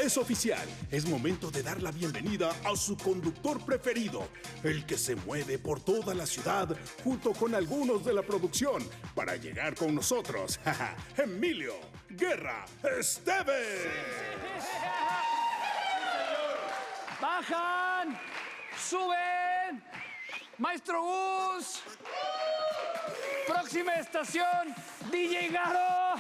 Es oficial, es momento de dar la bienvenida a su conductor preferido, el que se mueve por toda la ciudad junto con algunos de la producción para llegar con nosotros, Emilio Guerra Esteves. ¡Bajan! ¡Suben! ¡Maestro Gus! ¡Próxima estación! ¡DJ Garo!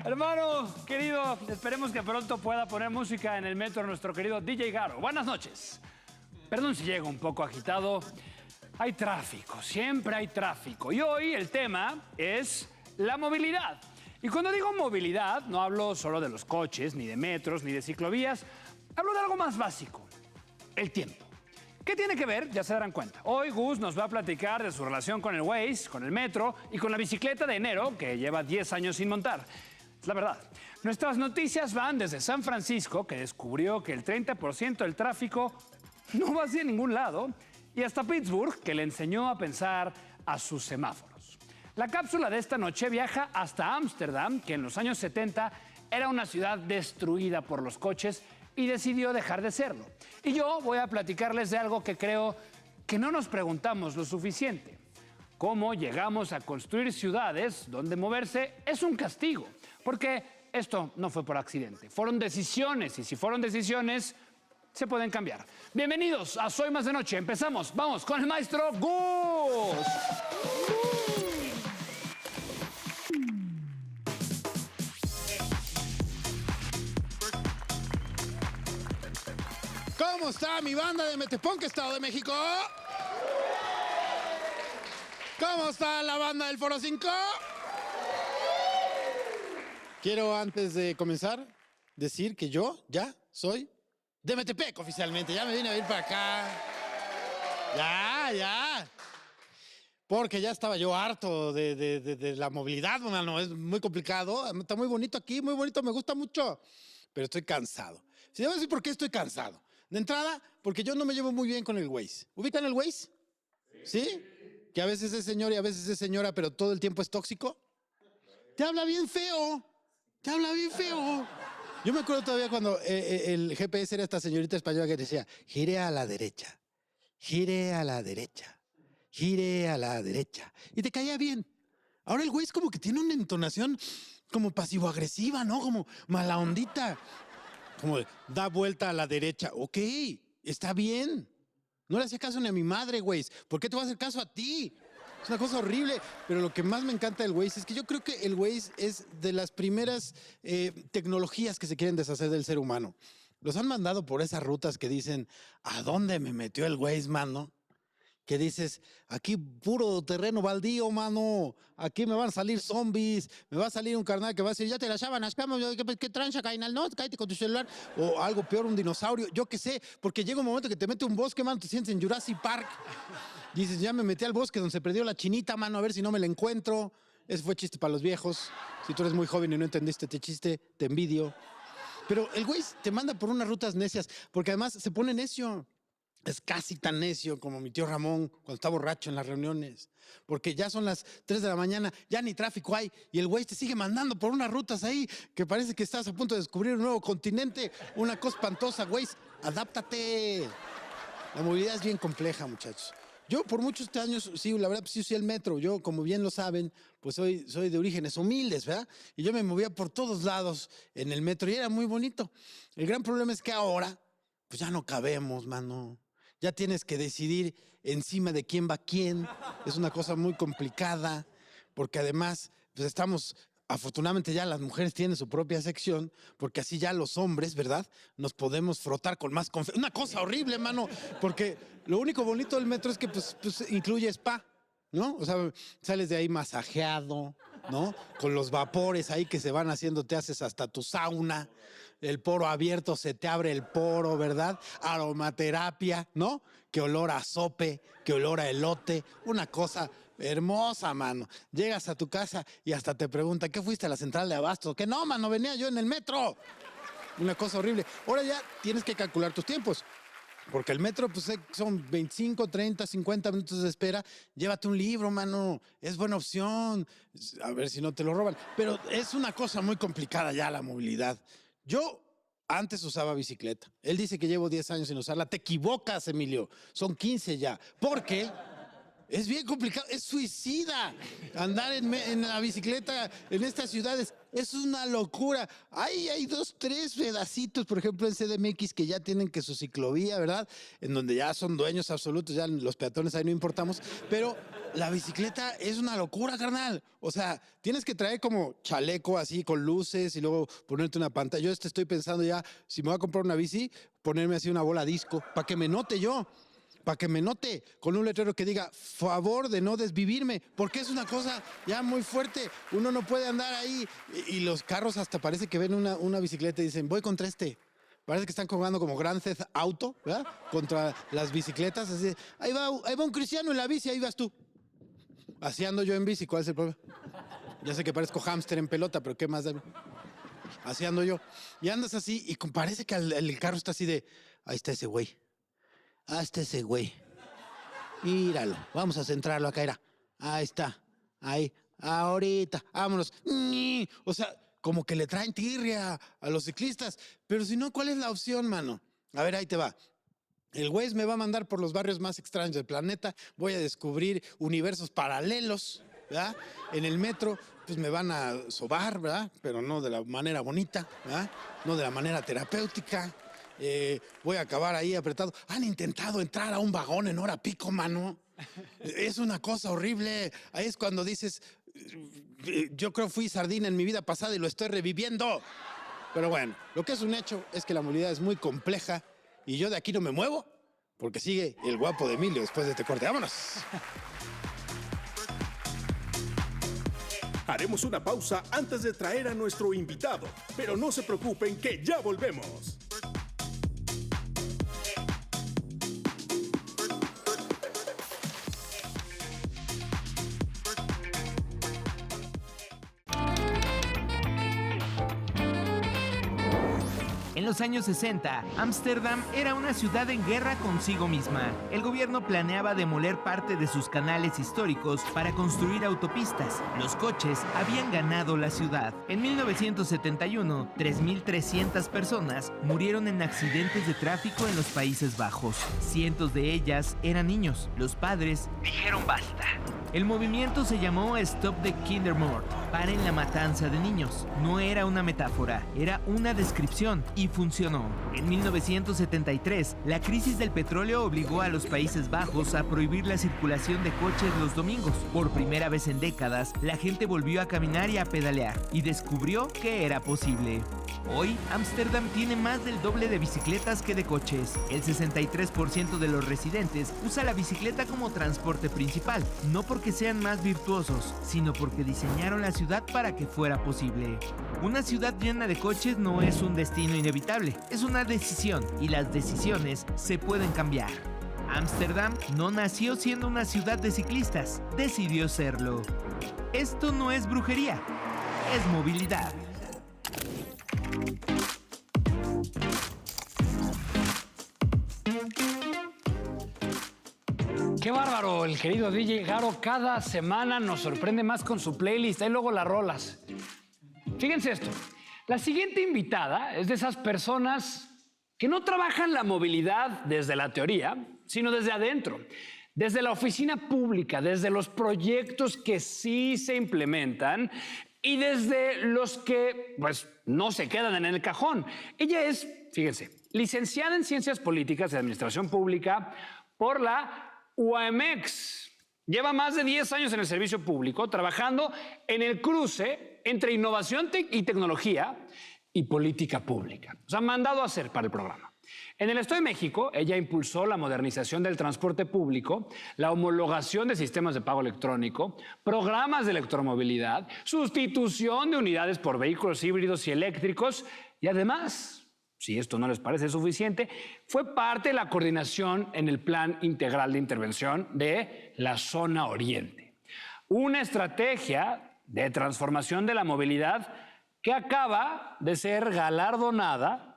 Hermano, querido, esperemos que pronto pueda poner música en el metro nuestro querido DJ Garo. Buenas noches. Perdón si llego un poco agitado. Hay tráfico, siempre hay tráfico. Y hoy el tema es la movilidad. Y cuando digo movilidad, no hablo solo de los coches, ni de metros, ni de ciclovías. Hablo de algo más básico, el tiempo. ¿Qué tiene que ver? Ya se darán cuenta. Hoy Gus nos va a platicar de su relación con el Waze, con el metro y con la bicicleta de enero, que lleva 10 años sin montar. Es la verdad. Nuestras noticias van desde San Francisco, que descubrió que el 30% del tráfico no va hacia ningún lado, y hasta Pittsburgh, que le enseñó a pensar a sus semáforos. La cápsula de esta noche viaja hasta Ámsterdam, que en los años 70 era una ciudad destruida por los coches y decidió dejar de serlo. Y yo voy a platicarles de algo que creo que no nos preguntamos lo suficiente. ¿Cómo llegamos a construir ciudades donde moverse es un castigo? Porque esto no fue por accidente, fueron decisiones, y si fueron decisiones, se pueden cambiar. Bienvenidos a Soy Más de Noche. Empezamos, vamos con el maestro Gus. ¿Cómo está mi banda de Meteponque, Estado de México? ¿Cómo está la banda del Foro 5? Quiero, antes de comenzar, decir que yo ya soy de Metepec oficialmente. Ya me vine a ir para acá. Ya. Porque ya estaba yo harto de la movilidad, mano. Es muy complicado. Está muy bonito aquí, muy bonito, me gusta mucho. Pero estoy cansado. Si debo decir por qué estoy cansado. De entrada, porque yo no me llevo muy bien con el Waze. ¿Ubican el Waze? ¿Sí? Que a veces es señor y a veces es señora, pero todo el tiempo es tóxico. Te habla bien feo. Yo me acuerdo todavía cuando el GPS era esta señorita española que decía, gire a la derecha, gire a la derecha, gire a la derecha. Y te caía bien. Ahora el Waze como que tiene una entonación como pasivo-agresiva, ¿no? Como mala ondita. Como de, da vuelta a la derecha. Ok, está bien. No le hacía caso ni a mi madre, Waze. ¿Por qué te voy a hacer caso a ti? Es una cosa horrible. Pero lo que más me encanta del Waze es que yo creo que el Waze es de las primeras tecnologías que se quieren deshacer del ser humano. Los han mandado por esas rutas que dicen, ¿a dónde me metió el Waze, mano? Que dices, aquí puro terreno baldío, mano. Aquí me van a salir zombies. Me va a salir un carnal que va a decir, ya te la sábanas, ¿qué trancha, Cainal? No, cállate con tu celular. O algo peor, un dinosaurio. Yo qué sé, porque llega un momento que te mete un bosque, mano, te sientes en Jurassic Park. Dices, ya me metí al bosque donde se perdió la chinita, mano, a ver si no me la encuentro. Ese fue chiste para los viejos. Si tú eres muy joven y no entendiste este chiste, te envidio. Pero el güey te manda por unas rutas necias, porque además se pone necio. Es casi tan necio como mi tío Ramón cuando está borracho en las reuniones. Porque ya son las 3 de la mañana, ya ni tráfico hay. Y el güey te sigue mandando por unas rutas ahí que parece que estás a punto de descubrir un nuevo continente. Una cosa espantosa, güey. Adáptate. La movilidad es bien compleja, muchachos. Yo por muchos años, sí, la verdad, pues sí usé el metro. Yo, como bien lo saben, pues soy de orígenes humildes, ¿verdad? Y yo me movía por todos lados en el metro y era muy bonito. El gran problema es que ahora, pues ya no cabemos, mano. Ya tienes que decidir encima de quién va quién. Es una cosa muy complicada, porque además, pues estamos, afortunadamente ya las mujeres tienen su propia sección, porque así ya los hombres, ¿verdad? Nos podemos frotar con más confianza. Una cosa horrible, mano, porque lo único bonito del metro es que pues incluye spa, ¿no? O sea, sales de ahí masajeado, ¿no? Con los vapores ahí que se van haciendo, te haces hasta tu sauna. El poro abierto, se te abre el poro, ¿verdad? Aromaterapia, ¿no? Que olor a sope, que olor a elote. Una cosa hermosa, mano. Llegas a tu casa y hasta te preguntan, ¿qué fuiste a la central de abasto? Que no, mano, venía yo en el metro. Una cosa horrible. Ahora ya tienes que calcular tus tiempos. Porque el metro, pues son 25, 30, 50 minutos de espera. Llévate un libro, mano. Es buena opción. A ver si no te lo roban. Pero es una cosa muy complicada ya la movilidad. Yo antes usaba bicicleta. Él dice que llevo 10 años sin usarla. Te equivocas, Emilio. Son 15 ya. ¿Por qué? Es bien complicado, es suicida andar en la bicicleta en estas ciudades. Es una locura. Hay 2, 3 pedacitos, por ejemplo, en CDMX que ya tienen que su ciclovía, ¿verdad? En donde ya son dueños absolutos, ya los peatones ahí no importamos. Pero la bicicleta es una locura, carnal. O sea, tienes que traer como chaleco así con luces y luego ponerte una pantalla. Yo estoy pensando ya, si me voy a comprar una bici, ponerme así una bola disco para que me note yo. Para que me note con un letrero que diga, favor de no desvivirme, porque es una cosa ya muy fuerte. Uno no puede andar ahí y los carros hasta parece que ven una bicicleta y dicen, voy contra este. Parece que están jugando como Grand Theft Auto, ¿verdad? Contra las bicicletas. Así, ahí va un cristiano en la bici, ahí vas tú. Así ando yo en bici, ¿cuál es el problema? Ya sé que parezco hámster en pelota, pero ¿qué más da? Así ando yo. Y andas así y parece que el carro está así de, ahí está ese güey. Hasta ese güey. Míralo. Vamos a centrarlo acá, era. Ahí está. Ahí. Ahorita. Vámonos. O sea, como que le traen tirria a los ciclistas. Pero si no, ¿cuál es la opción, mano? A ver, ahí te va. El güey me va a mandar por los barrios más extraños del planeta. Voy a descubrir universos paralelos, ¿verdad? En el metro, pues me van a sobar, ¿verdad? Pero no de la manera bonita, ¿verdad? No de la manera terapéutica. Voy a acabar ahí apretado. Han intentado entrar a un vagón en hora pico, mano. Es una cosa horrible. Ahí es cuando dices, yo creo fui sardina en mi vida pasada y lo estoy reviviendo. Pero bueno, lo que es un hecho es que la movilidad es muy compleja y yo de aquí no me muevo porque sigue el guapo de Emilio después de este corte. ¡Vámonos! Haremos una pausa antes de traer a nuestro invitado, pero no se preocupen que ya volvemos. En los años 60, Ámsterdam era una ciudad en guerra consigo misma. El gobierno planeaba demoler parte de sus canales históricos para construir autopistas. Los coches habían ganado la ciudad. En 1971, 3.300 personas murieron en accidentes de tráfico en los Países Bajos. Cientos de ellas eran niños. Los padres dijeron basta. El movimiento se llamó Stop the Kindermord, paren la matanza de niños. No era una metáfora, era una descripción y funcionó. En 1973, la crisis del petróleo obligó a los Países Bajos a prohibir la circulación de coches los domingos. Por primera vez en décadas, la gente volvió a caminar y a pedalear y descubrió que era posible. Hoy, Ámsterdam tiene más del doble de bicicletas que de coches. El 63% de los residentes usa la bicicleta como transporte principal, no porque sean más virtuosos, sino porque diseñaron la ciudad para que fuera posible. Una ciudad llena de coches no es un destino inevitable, es una decisión y las decisiones se pueden cambiar. Ámsterdam no nació siendo una ciudad de ciclistas, decidió serlo. Esto no es brujería, es movilidad. ¡Qué bárbaro! El querido DJ Garo cada semana nos sorprende más con su playlist y luego las rolas. Fíjense esto. La siguiente invitada es de esas personas que no trabajan la movilidad desde la teoría, sino desde adentro. Desde la oficina pública, desde los proyectos que sí se implementan y desde los que, pues, no se quedan en el cajón. Ella es, fíjense, licenciada en Ciencias Políticas y Administración Pública por la UAMX. Lleva más de 10 años en el servicio público, trabajando en el cruce entre innovación y tecnología y política pública. Nos han mandado a hacer para el programa. En el Estado de México, ella impulsó la modernización del transporte público, la homologación de sistemas de pago electrónico, programas de electromovilidad, sustitución de unidades por vehículos híbridos y eléctricos y además, si esto no les parece suficiente, fue parte de la coordinación en el Plan Integral de Intervención de la Zona Oriente. Una estrategia de transformación de la movilidad que acaba de ser galardonada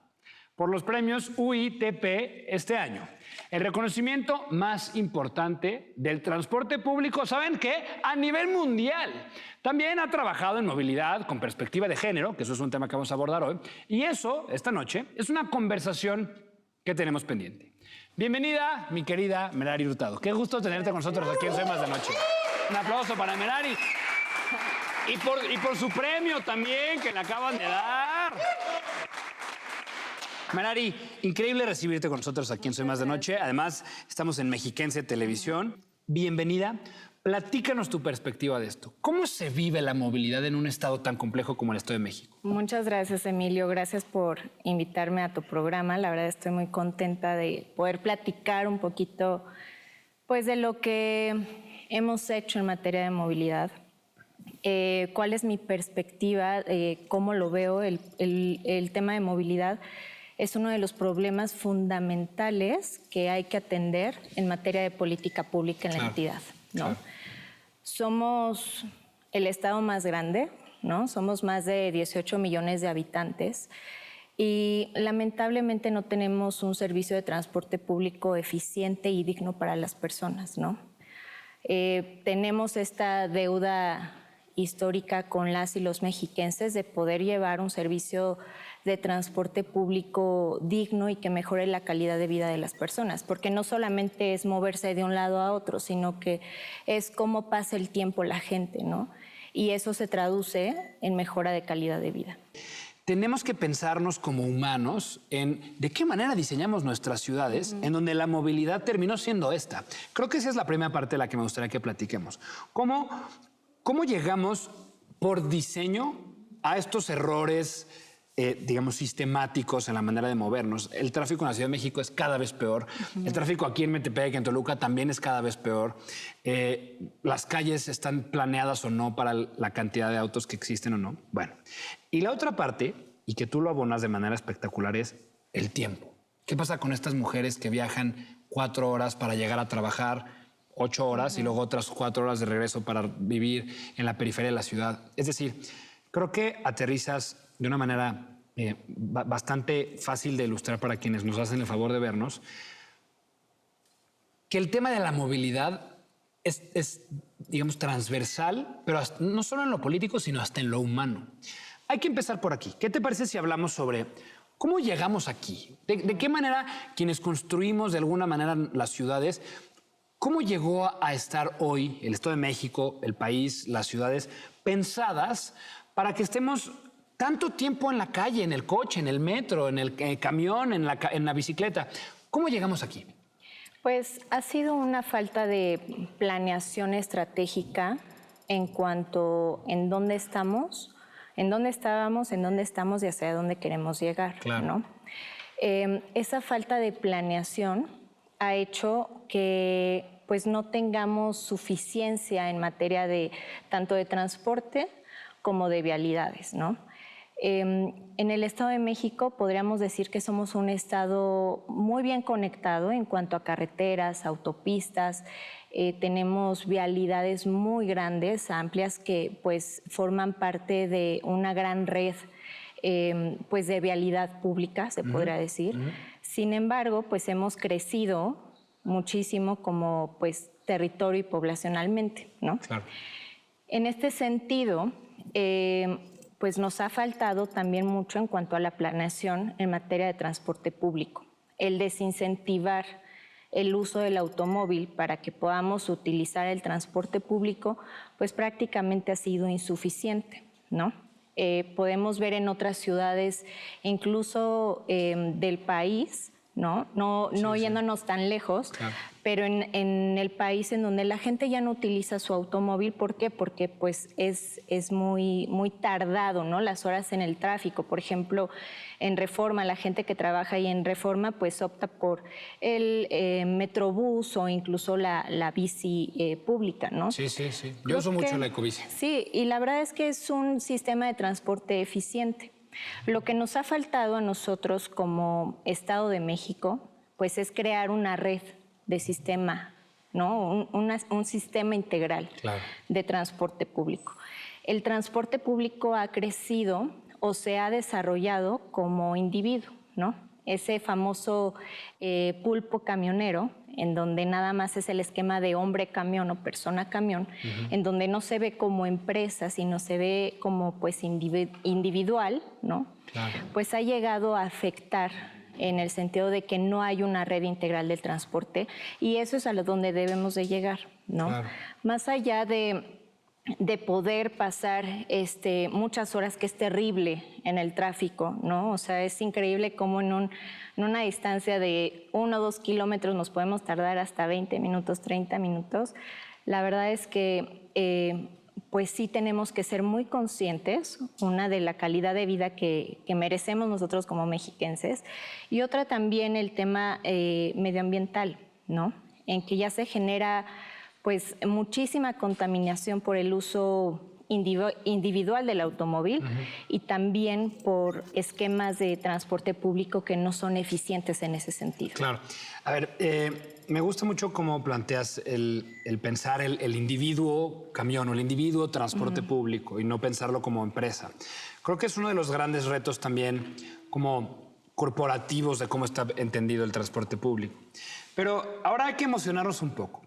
por los premios UITP este año. El reconocimiento más importante del transporte público, ¿saben qué? A nivel mundial. También ha trabajado en movilidad con perspectiva de género, que eso es un tema que vamos a abordar hoy. Y eso, esta noche, es una conversación que tenemos pendiente. Bienvenida, mi querida Merari Hurtado. Qué gusto tenerte con nosotros aquí en Soy Más de Noche. Un aplauso para Merari. Y por su premio también, que le acaban de dar. Merari, increíble recibirte con nosotros aquí en Soy Más de Noche. Además, estamos en Mexiquense Televisión. Bienvenida. Platícanos tu perspectiva de esto. ¿Cómo se vive la movilidad en un estado tan complejo como el Estado de México? Muchas gracias, Emilio. Gracias por invitarme a tu programa. La verdad estoy muy contenta de poder platicar un poquito, pues, de lo que hemos hecho en materia de movilidad. ¿Cuál es mi perspectiva? ¿Cómo lo veo? El tema de movilidad es uno de los problemas fundamentales que hay que atender en materia de política pública en la entidad, ¿no? Claro. Somos el estado más grande, ¿no? Somos más de 18 millones de habitantes y lamentablemente no tenemos un servicio de transporte público eficiente y digno para las personas, ¿no? Tenemos esta deuda histórica con las y los mexiquenses de poder llevar un servicio de transporte público digno y que mejore la calidad de vida de las personas, porque no solamente es moverse de un lado a otro, sino que es cómo pasa el tiempo la gente, ¿no? Y eso se traduce en mejora de calidad de vida. Tenemos que pensarnos como humanos en de qué manera diseñamos nuestras ciudades, en donde la movilidad terminó siendo esta. Creo que esa es la primera parte de la que me gustaría que platiquemos. ¿Cómo llegamos por diseño a estos errores, digamos, sistemáticos en la manera de movernos? El tráfico en la Ciudad de México es cada vez peor. El tráfico aquí en Metepec, en Toluca, también es cada vez peor. Las calles están planeadas o no para la cantidad de autos que existen o no. Bueno, y la otra parte, y que tú lo abonas de manera espectacular, es el tiempo. ¿Qué pasa con estas mujeres que viajan 4 horas para llegar a trabajar, 8 horas y luego otras 4 horas de regreso para vivir en la periferia de la ciudad? Es decir, creo que aterrizas de una manera bastante fácil de ilustrar para quienes nos hacen el favor de vernos, que el tema de la movilidad es digamos, transversal, pero no solo en lo político, sino hasta en lo humano. Hay que empezar por aquí. ¿Qué te parece si hablamos sobre cómo llegamos aquí? ¿De qué manera quienes construimos de alguna manera las ciudades, cómo llegó a estar hoy el Estado de México, el país, las ciudades, pensadas para que estemos tanto tiempo en la calle, en el coche, en el metro, en el camión, en la bicicleta? ¿Cómo llegamos aquí? Pues ha sido una falta de planeación estratégica en cuanto en dónde estamos, en dónde estábamos, en dónde estamos y hacia dónde queremos llegar, claro, ¿no? Esa falta de planeación ha hecho que pues no tengamos suficiencia en materia de tanto de transporte como de vialidades, ¿no? En el Estado de México podríamos decir que somos un estado muy bien conectado en cuanto a carreteras, autopistas. Tenemos vialidades muy grandes, amplias, que pues forman parte de una gran red pues de vialidad pública, se podría decir. Sin embargo, pues hemos crecido muchísimo como pues territorio y poblacionalmente, ¿no? Claro. En este sentido, pues nos ha faltado también mucho en cuanto a la planeación en materia de transporte público. El desincentivar el uso del automóvil para que podamos utilizar el transporte público, pues prácticamente ha sido insuficiente, ¿no? Podemos ver en otras ciudades, incluso del país, ¿no? No yéndonos tan lejos, claro, pero en el país en donde la gente ya no utiliza su automóvil. ¿Por qué? Porque pues es muy tardado, ¿no? Las horas en el tráfico. Por ejemplo, en Reforma, la gente que trabaja ahí en Reforma pues opta por el Metrobús o incluso la bici pública, ¿no? Sí. Yo uso mucho la ecobici. Sí, y la verdad es que es un sistema de transporte eficiente. Lo que nos ha faltado a nosotros como Estado de México, pues es crear una red de sistema, ¿no? Un sistema integral, claro, de transporte público. El transporte público ha crecido o se ha desarrollado como individuo, ¿no? ese famoso pulpo camionero, en donde nada más es el esquema de hombre camión o persona camión, en donde no se ve como empresa, sino se ve como pues individual, ¿no? Claro. Pues ha llegado a afectar en el sentido de que no hay una red integral del transporte, y eso es a lo donde debemos de llegar, ¿no? Claro. Más allá de poder pasar muchas horas, que es terrible en el tráfico, ¿no? O sea, es increíble cómo en una distancia de 1 o 2 kilómetros nos podemos tardar hasta 20 minutos, 30 minutos. La verdad es que pues sí tenemos que ser muy conscientes, una, de la calidad de vida que merecemos nosotros como mexiquenses, y otra también el tema medioambiental, ¿no? En que ya se genera pues muchísima contaminación por el uso individual del automóvil y también por esquemas de transporte público que no son eficientes en ese sentido. Claro. A ver, me gusta mucho cómo planteas el pensar el individuo camión o el individuo transporte público y no pensarlo como empresa. Creo que es uno de los grandes retos también como corporativos de cómo está entendido el transporte público. Pero ahora hay que emocionarnos un poco.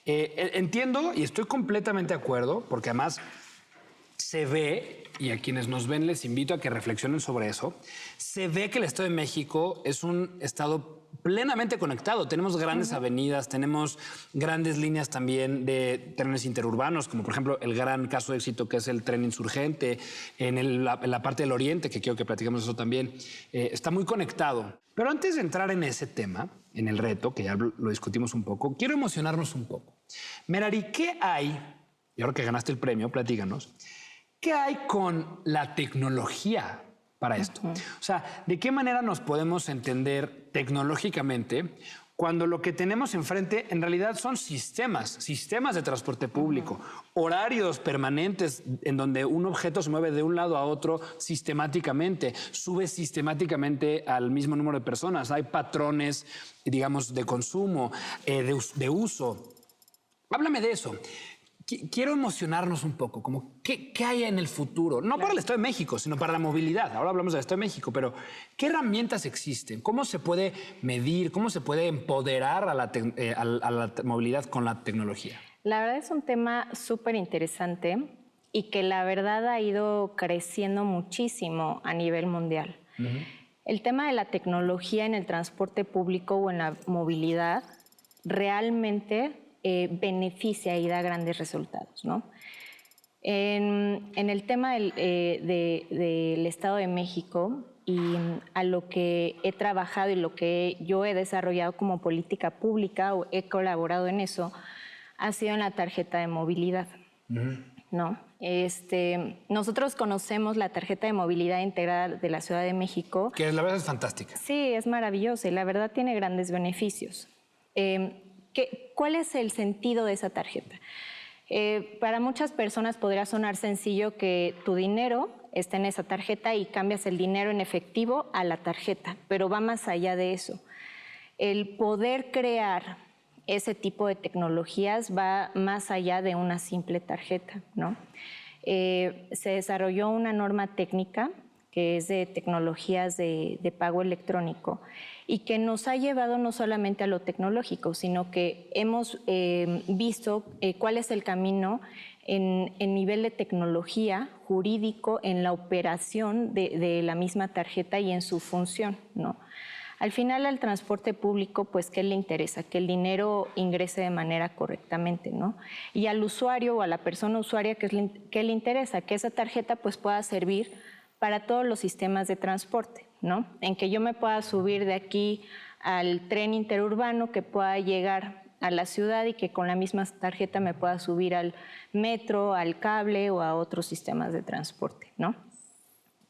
Entiendo y estoy completamente de acuerdo, porque además se ve, y a quienes nos ven les invito a que reflexionen sobre eso, se ve que el Estado de México es un estado plenamente conectado. Tenemos grandes avenidas, tenemos grandes líneas también de trenes interurbanos, como por ejemplo el gran caso de éxito que es el tren Insurgente, en la parte del oriente, que quiero que platiquemos eso también, está muy conectado. Pero antes de entrar en ese tema, en el reto, que ya lo discutimos un poco, quiero emocionarnos un poco. Merari, ¿qué hay? Y ahora que ganaste el premio, platícanos. ¿Qué hay con la tecnología para esto? O sea, ¿de qué manera nos podemos entender tecnológicamente cuando lo que tenemos enfrente en realidad son sistemas de transporte público, horarios permanentes en donde un objeto se mueve de un lado a otro sistemáticamente, sube sistemáticamente al mismo número de personas, hay patrones, digamos, de consumo, de uso? Háblame de eso. Quiero emocionarnos un poco, como ¿qué hay en el futuro? No para el Estado de México, sino para la movilidad. Ahora hablamos del Estado de México, pero ¿qué herramientas existen? ¿Cómo se puede medir? ¿Cómo se puede empoderar a la movilidad con la tecnología? La verdad es un tema súper interesante y que la verdad ha ido creciendo muchísimo a nivel mundial. El tema de la tecnología en el transporte público o en la movilidad realmente beneficia y da grandes resultados, ¿no? En el tema del Estado de México y a lo que he trabajado y lo que yo he desarrollado como política pública o he colaborado en eso, ha sido en la tarjeta de movilidad, ¿no? Nosotros conocemos la tarjeta de movilidad integrada de la Ciudad de México. Que la verdad es fantástica. Sí, es maravillosa y la verdad tiene grandes beneficios. ¿Cuál es el sentido de esa tarjeta? Para muchas personas podría sonar sencillo que tu dinero está en esa tarjeta y cambias el dinero en efectivo a la tarjeta, pero va más allá de eso. El poder crear ese tipo de tecnologías va más allá de una simple tarjeta, ¿no? Se desarrolló una norma técnica que es de tecnologías de pago electrónico y que nos ha llevado no solamente a lo tecnológico, sino que hemos visto cuál es el camino en nivel de tecnología jurídico, en la operación de la misma tarjeta y en su función, ¿no? Al final, al transporte público, pues, ¿qué le interesa? Que el dinero ingrese de manera correctamente, ¿no? Y al usuario o a la persona usuaria, ¿qué le interesa? Que esa tarjeta, pues, pueda servir para todos los sistemas de transporte, ¿no? En que yo me pueda subir de aquí al tren interurbano, que pueda llegar a la ciudad y que con la misma tarjeta me pueda subir al metro, al cable o a otros sistemas de transporte, ¿no?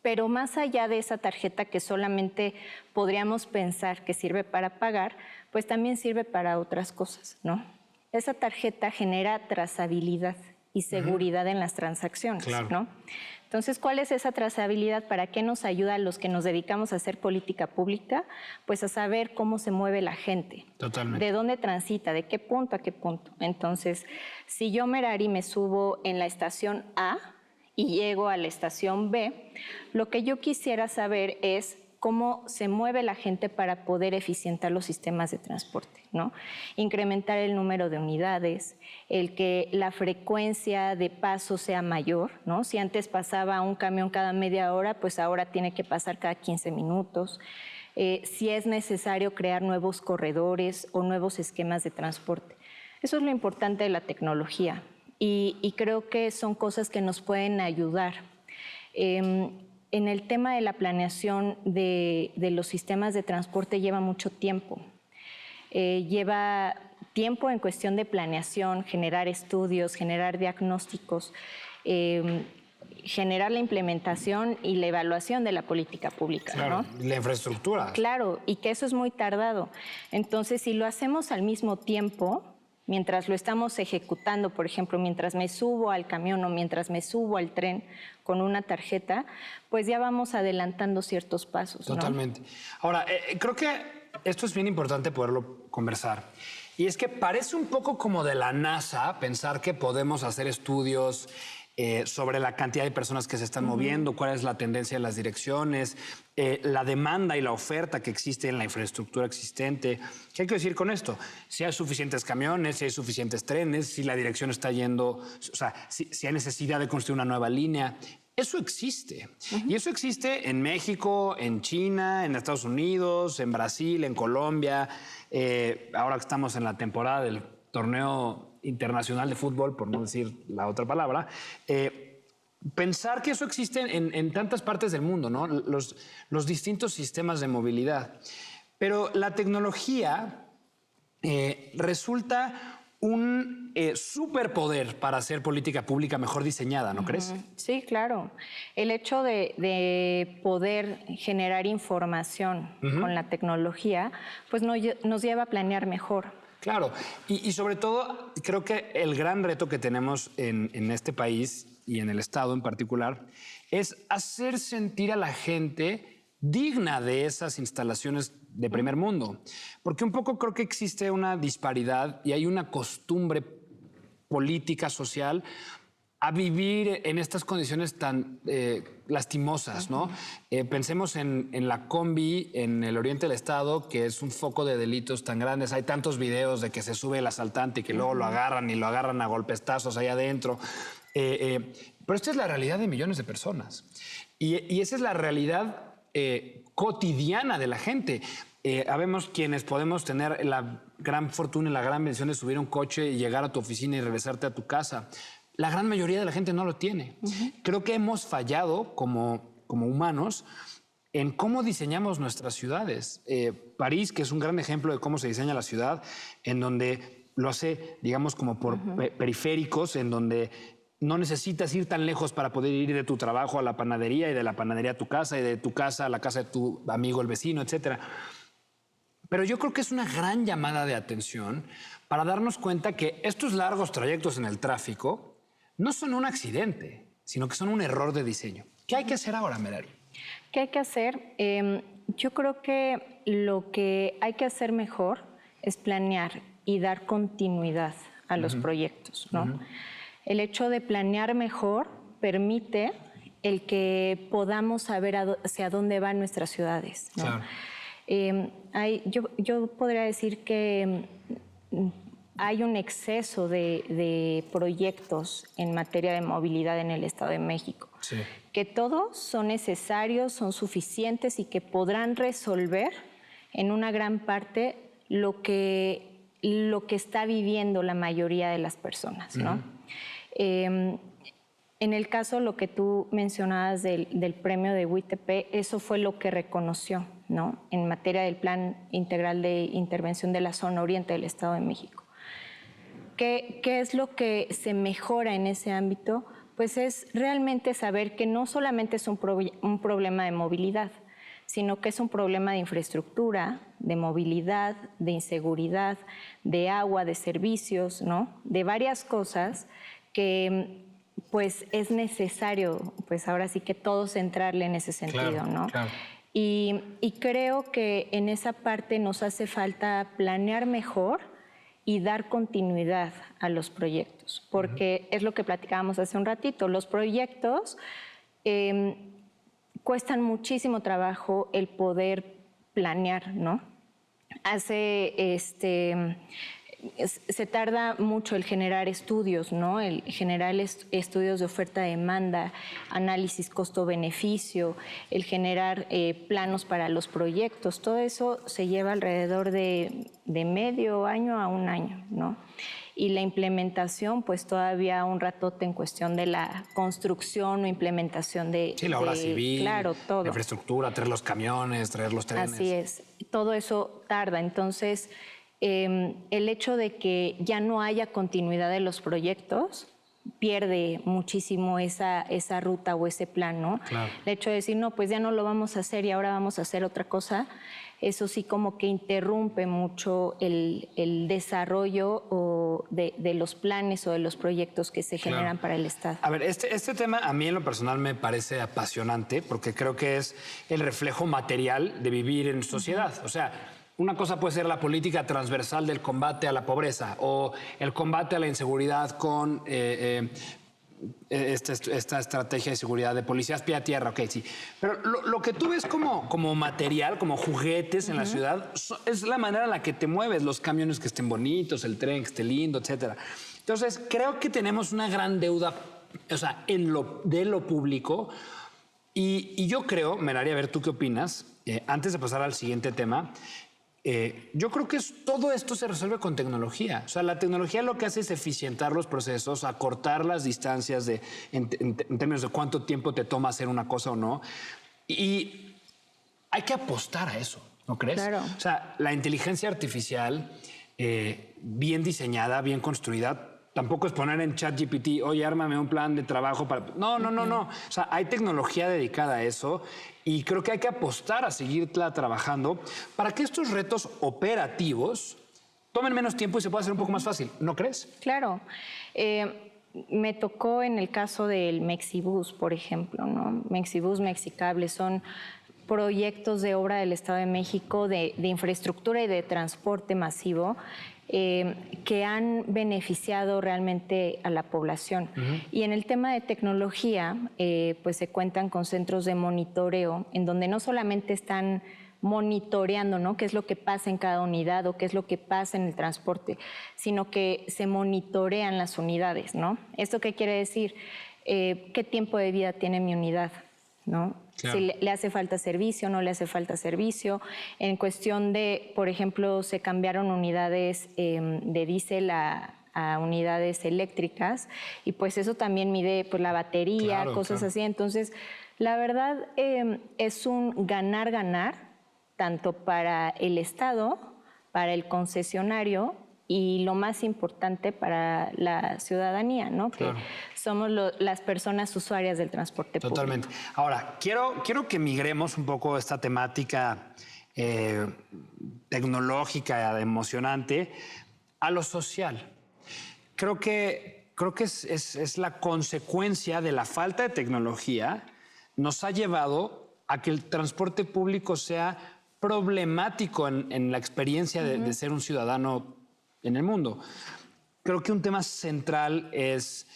Pero más allá de esa tarjeta que solamente podríamos pensar que sirve para pagar, pues también sirve para otras cosas, ¿no? Esa tarjeta genera trazabilidad y seguridad en las transacciones, claro, ¿no? Entonces, ¿cuál es esa trazabilidad? ¿Para qué nos ayuda a los que nos dedicamos a hacer política pública? Pues a saber cómo se mueve la gente. Totalmente. De dónde transita, de qué punto a qué punto. Entonces, si yo, Merari, me subo en la estación A y llego a la estación B, lo que yo quisiera saber es cómo se mueve la gente para poder eficientar los sistemas de transporte, ¿no? Incrementar el número de unidades, el que la frecuencia de paso sea mayor, ¿no? Si antes pasaba un camión cada media hora, pues ahora tiene que pasar cada 15 minutos. Si es necesario crear nuevos corredores o nuevos esquemas de transporte. Eso es lo importante de la tecnología y creo que son cosas que nos pueden ayudar. En el tema de la planeación de los sistemas de transporte lleva mucho tiempo. Lleva tiempo en cuestión de planeación, generar estudios, generar diagnósticos, generar la implementación y la evaluación de la política pública. Claro, ¿no? La infraestructura. Claro, y que eso es muy tardado. Entonces, si lo hacemos al mismo tiempo, mientras lo estamos ejecutando, por ejemplo, mientras me subo al camión o mientras me subo al tren con una tarjeta, pues ya vamos adelantando ciertos pasos. Totalmente. ¿No? Ahora, creo que esto es bien importante poderlo conversar. Y es que parece un poco como de la NASA pensar que podemos hacer estudios sobre la cantidad de personas que se están moviendo, cuál es la tendencia de las direcciones, la demanda y la oferta que existe en la infraestructura existente. ¿Qué hay que decir con esto? Si hay suficientes camiones, si hay suficientes trenes, si la dirección está yendo, o sea, si hay necesidad de construir una nueva línea. Eso existe. Y eso existe en México, en China, en Estados Unidos, en Brasil, en Colombia. Ahora que estamos en la temporada del torneo internacional de fútbol, por no decir la otra palabra, pensar que eso existe en tantas partes del mundo, ¿no? Los distintos sistemas de movilidad. Pero la tecnología resulta un superpoder para hacer política pública mejor diseñada, ¿no crees? Sí, claro. El hecho de poder generar información con la tecnología, pues nos lleva a planear mejor. Claro, y sobre todo creo que el gran reto que tenemos en este país y en el Estado en particular es hacer sentir a la gente digna de esas instalaciones de primer mundo. Porque un poco creo que existe una disparidad y hay una costumbre política, social, a vivir en estas condiciones tan lastimosas, ¿no? Pensemos en la combi en el oriente del estado, que es un foco de delitos tan grandes. Hay tantos videos de que se sube el asaltante y que luego lo agarran y lo agarran a golpestazos ahí adentro. Pero esta es la realidad de millones de personas. Y esa es la realidad cotidiana de la gente. Habemos quienes podemos tener la gran fortuna y la gran bendición de subir a un coche y llegar a tu oficina y regresarte a tu casa. La gran mayoría de la gente no lo tiene. Creo que hemos fallado como humanos en cómo diseñamos nuestras ciudades. París, que es un gran ejemplo de cómo se diseña la ciudad, en donde lo hace, digamos, como por periféricos, en donde no necesitas ir tan lejos para poder ir de tu trabajo a la panadería y de la panadería a tu casa y de tu casa a la casa de tu amigo, el vecino, etcétera. Pero yo creo que es una gran llamada de atención para darnos cuenta que estos largos trayectos en el tráfico no son un accidente, sino que son un error de diseño. ¿Qué hay que hacer ahora, Merari? ¿Qué hay que hacer? Yo creo que lo que hay que hacer mejor es planear y dar continuidad a los proyectos, ¿no? El hecho de planear mejor permite el que podamos saber hacia dónde van nuestras ciudades, ¿no? Claro. Yo podría decir que hay un exceso de proyectos en materia de movilidad en el Estado de México, que todos son necesarios, son suficientes y que podrán resolver en una gran parte lo que está viviendo la mayoría de las personas, ¿no? En el caso, lo que tú mencionabas del premio de UITP, eso fue lo que reconoció, ¿no? En materia del Plan Integral de Intervención de la Zona Oriente del Estado de México. ¿Qué es lo que se mejora en ese ámbito? Pues es realmente saber que no solamente es un problema de movilidad, sino que es un problema de infraestructura, de movilidad, de inseguridad, de agua, de servicios, ¿no? De varias cosas que pues es necesario, pues ahora sí que todos entrarle en ese sentido, claro, ¿no? Claro. Y creo que en esa parte nos hace falta planear mejor y dar continuidad a los proyectos, porque es lo que platicábamos hace un ratito, los proyectos cuestan muchísimo trabajo el poder planear, ¿no? Se tarda mucho el generar estudios, ¿no? El generar estudios de oferta-demanda, análisis costo-beneficio, el generar planos para los proyectos. Todo eso se lleva alrededor de medio año a un año, ¿no? Y la implementación, pues todavía un ratote en cuestión de la construcción o implementación de... Sí, la obra civil, claro, todo. la infraestructura, traer los camiones, traer los trenes. Así es, todo eso tarda. Entonces, el hecho de que ya no haya continuidad de los proyectos pierde muchísimo esa ruta o ese plan, ¿no? Claro. El hecho de decir, no, pues ya no lo vamos a hacer y ahora vamos a hacer otra cosa, eso sí como que interrumpe mucho el desarrollo de los planes o de los proyectos que se generan para el Estado. A ver, este tema a mí en lo personal me parece apasionante porque creo que es el reflejo material de vivir en sociedad. O sea, una cosa puede ser la política transversal del combate a la pobreza o el combate a la inseguridad con esta estrategia de seguridad de policías pie a tierra, ok, sí. Pero lo que tú ves como material, como juguetes en la ciudad, es la manera en la que te mueves, los camiones que estén bonitos, el tren que esté lindo, etcétera. Entonces, creo que tenemos una gran deuda, o sea, de lo público. Y yo creo, Merari, a ver, ¿tú qué opinas? Antes de pasar al siguiente tema, yo creo que todo esto se resuelve con tecnología. O sea, la tecnología lo que hace es eficientar los procesos, acortar las distancias en términos de cuánto tiempo te toma hacer una cosa o no. Y hay que apostar a eso, ¿no crees? Claro. O sea, la inteligencia artificial bien diseñada, bien construida, tampoco es poner en ChatGPT, oye, ármame un plan de trabajo para... No. O sea, hay tecnología dedicada a eso y creo que hay que apostar a seguirla trabajando para que estos retos operativos tomen menos tiempo y se pueda hacer un poco más fácil. ¿No crees? Claro. Me tocó en el caso del Mexibus, por ejemplo, ¿no? Mexibus, Mexicable, son proyectos de obra del Estado de México de infraestructura y de transporte masivo que han beneficiado realmente a la población. Y en el tema de tecnología, pues se cuentan con centros de monitoreo en donde no solamente están monitoreando, ¿no?, qué es lo que pasa en cada unidad o qué es lo que pasa en el transporte, sino que se monitorean las unidades, ¿no? ¿Esto qué quiere decir? ¿Qué tiempo de vida tiene mi unidad? ¿No? Claro. Si le hace falta servicio, no le hace falta servicio. En cuestión de, por ejemplo, se cambiaron unidades de diésel a unidades eléctricas y pues eso también mide pues, la batería, Claro, cosas claro. así. Entonces, la verdad es un ganar-ganar, tanto para el Estado, para el concesionario y lo más importante para la ciudadanía, ¿no? Claro. Que somos las personas usuarias del transporte Totalmente. público. Ahora, quiero que migremos un poco esta temática tecnológica, emocionante, a lo social. Creo que es la consecuencia de la falta de tecnología nos ha llevado a que el transporte público sea problemático en la experiencia de ser un ciudadano en el mundo. Creo que un tema central es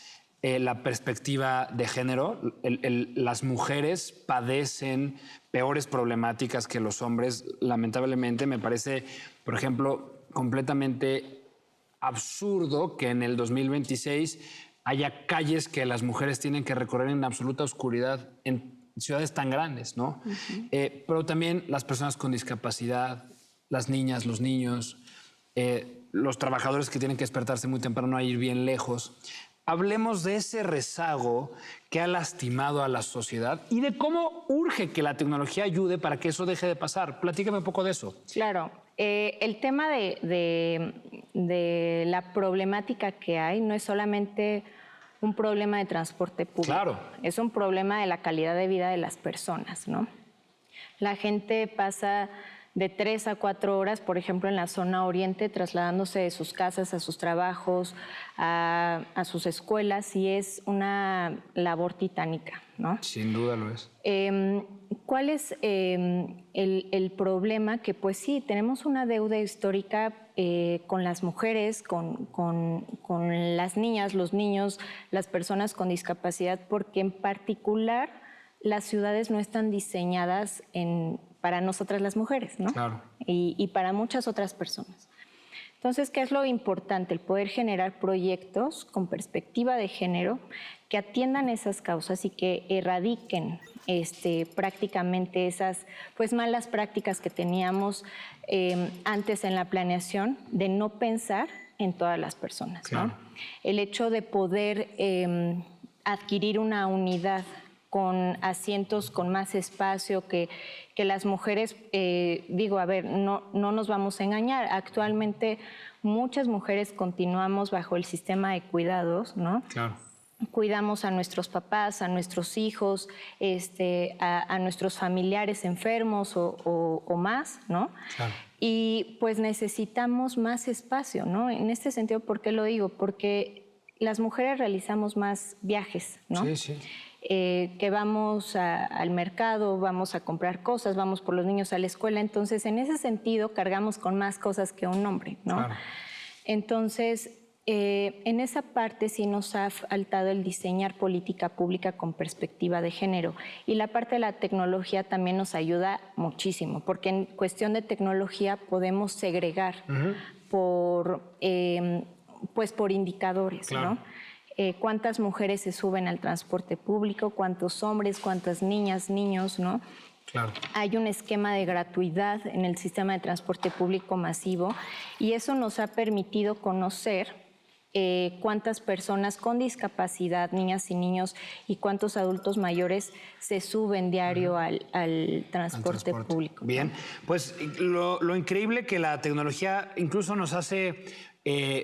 la perspectiva de género. Las mujeres padecen peores problemáticas que los hombres. Lamentablemente, me parece, por ejemplo, completamente absurdo que en el 2026 haya calles que las mujeres tienen que recorrer en absoluta oscuridad en ciudades tan grandes, ¿no? Pero también las personas con discapacidad, las niñas, los niños, los trabajadores que tienen que despertarse muy temprano a ir bien lejos. Hablemos de ese rezago que ha lastimado a la sociedad y de cómo urge que la tecnología ayude para que eso deje de pasar. Platícame un poco de eso. Claro. El tema de la problemática que hay no es solamente un problema de transporte público. Claro. Es un problema de la calidad de vida de las personas, ¿no? La gente pasa de 3 a 4 horas, por ejemplo, en la zona oriente, trasladándose de sus casas a sus trabajos, a sus escuelas, y es una labor titánica, ¿no? Sin duda lo es. ¿Cuál es el problema? Que pues sí, tenemos una deuda histórica con las mujeres, con las niñas, los niños, las personas con discapacidad, porque en particular las ciudades no están diseñadas para nosotras las mujeres, ¿no? Claro. Y para muchas otras personas. Entonces, ¿qué es lo importante? El poder generar proyectos con perspectiva de género que atiendan esas causas y que erradiquen prácticamente esas pues, malas prácticas que teníamos antes en la planeación de no pensar en todas las personas, Claro. ¿no? El hecho de poder adquirir una unidad con asientos con más espacio, que las mujeres, no nos vamos a engañar, actualmente muchas mujeres continuamos bajo el sistema de cuidados, ¿no? Claro. Cuidamos a nuestros papás, a nuestros hijos, a nuestros familiares enfermos o más, ¿no? Claro. Y pues necesitamos más espacio, ¿no? En este sentido, ¿por qué lo digo? Porque las mujeres realizamos más viajes, ¿no? Sí, sí. Que vamos al mercado, vamos a comprar cosas, vamos por los niños a la escuela. Entonces, en ese sentido, cargamos con más cosas que un hombre, ¿no? Claro. Entonces, en esa parte sí nos ha faltado el diseñar política pública con perspectiva de género. Y la parte de la tecnología también nos ayuda muchísimo, porque en cuestión de tecnología podemos segregar por indicadores, Claro. ¿no? Cuántas mujeres se suben al transporte público, cuántos hombres, cuántas niñas, niños, ¿no? Claro. Hay un esquema de gratuidad en el sistema de transporte público masivo y eso nos ha permitido conocer cuántas personas con discapacidad, niñas y niños, y cuántos adultos mayores se suben diario al transporte público. Bien, pues lo increíble que la tecnología incluso nos hace